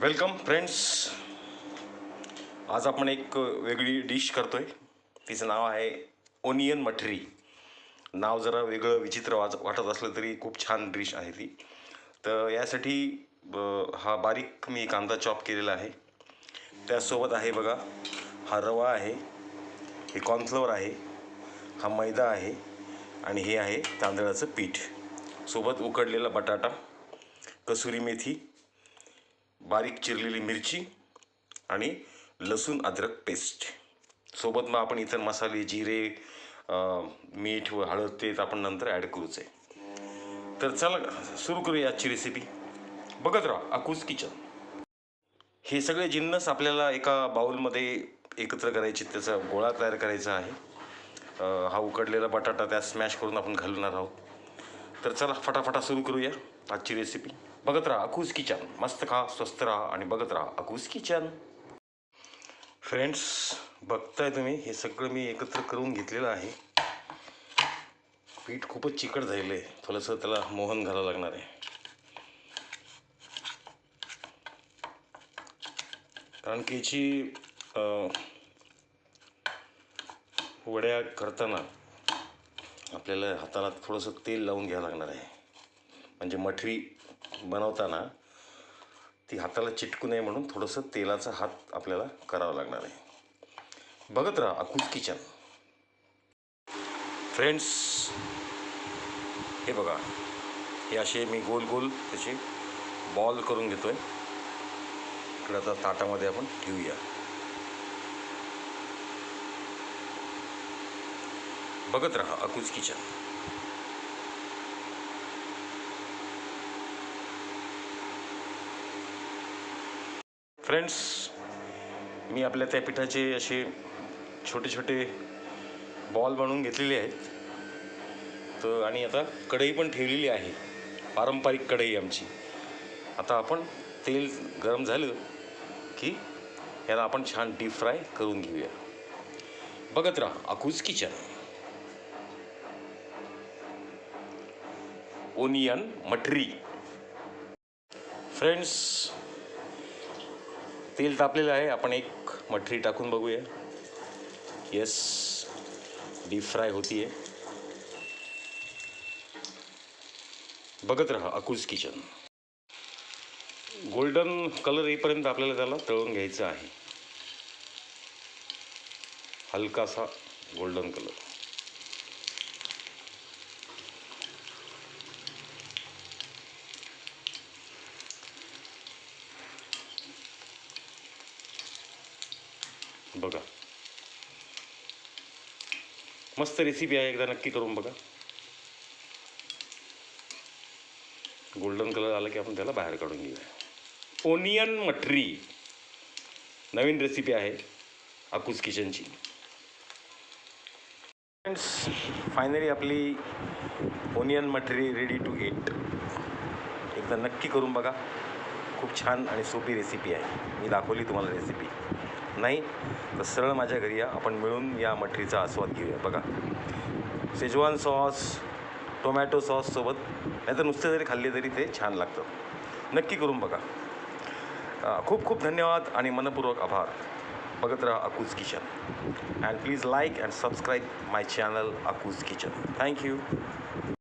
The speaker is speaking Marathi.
Welcome friends. आज आपण एक वेगळी डिश करतोय. तिचं नाव आहे ओनियन मठरी. नाव जरा वेगळं विचित्र वाटत असलं तरी खूप छान डिश आहे ती. तर यासाठी हा बारीक मी कांदा चॉप केलेला आहे. त्यासोबत आहे बघा, हा रवा आहे, हे कॉर्नफ्लोअर आहे, हा मैदा आहे आणि हे आहे तांदळाचं पीठ. सोबत उकडलेला बटाटा, कसुरी मेथी, बारीक चिरलेली मिरची आणि लसूण अद्रक पेस्ट. सोबत मग आपण इतर मसाले, जिरे, मीठ व हळद ते आपण नंतर ॲड करूच आहे. तर चला सुरू करूया आजची रेसिपी. बघत राहा अकूज किचन. हे सगळे जिन्नस आपल्याला एका बाउलमध्ये एकत्र करायचे, त्याचा गोळा तयार करायचा आहे. हा उकडलेला बटाटा त्यात स्मॅश करून आपण घालणार आहोत. तर चला फटाफटा सुरू करूया आजची रेसिपी. बघत राहा अकूज किचन. मस्त खा, स्वस्त राहा आणि बघत राहा अकूज किचन. फ्रेंड्स, बघताय तुम्ही, हे सगळं मी एकत्र करून घेतलेलं आहे. पीठ खूपच चिकट झालेलं आहे, थोडंसं त्याला मोहन घालावं लागणार आहे. कारण की याची वड्या करताना आपल्याला हाताला थोडंसं तेल लावून घ्यावं लागणार आहे. म्हणजे मठरी बनवताना ती हाताला चिटकू नये म्हणून थोडंसं तेलाचा हात आपल्याला करावा लागणार आहे. बघत राहा अकूज किचन. फ्रेंड्स, हे बघा, हे असे मी गोल गोल त्याचे बॉल करून घेतोय. इकडे आता ताटामध्ये आपण ठेवूया. बघत राहा अकूज किचन. फ्रेंड्स, मी आपल्या त्या पिठाचे असे छोटे छोटे बॉल बनवून घेतलेले आहेत. तर आणि आता कढई पण ठेवलेली आहे, पारंपरिक कढई आमची. आता आपण तेल गरम झालं की याला आपण छान डीप फ्राय करून घेऊया. बघत राहा अकूज किचन. ओनियन मठरी. फ्रेंड्स, तेल तापलेलं आहे. आपण एक मठरी टाकून बघूया. येस, डीप फ्राय होती आहे. बघत राहा अकूज किचन. गोल्डन कलर येईपर्यंत आपल्याला त्याला तळून घ्यायचं आहे. हलकासा गोल्डन कलर. बघा, मस्त रेसिपी आहे, एकदा नक्की करून बघा. गोल्डन कलर आला की आपण त्याला बाहेर काढून घेऊया. ओनियन मठरी नवीन रेसिपी आहे अकूज किचनची. फ्रेंड्स, फायनली आपली ओनियन मठरी रेडी टू ईट. एकदा नक्की करून बघा. खूप छान आणि सोपी रेसिपी आहे. मी दाखवली तुम्हाला रेसिपी. नाही तर सरळ माझ्या घरी या, आपण मिळून या मठरीचा आस्वाद घेऊया. बघा, शेजवान सॉस, टोमॅटो सॉससोबत, नाही तर नुसते जरी खाल्ले तरी ते छान लागतं. नक्की करून बघा. खूप खूप धन्यवाद आणि मनपूर्वक आभार. बघत राहा Akooz kitchen. And please like and subscribe my channel Akooz kitchen. Thank you.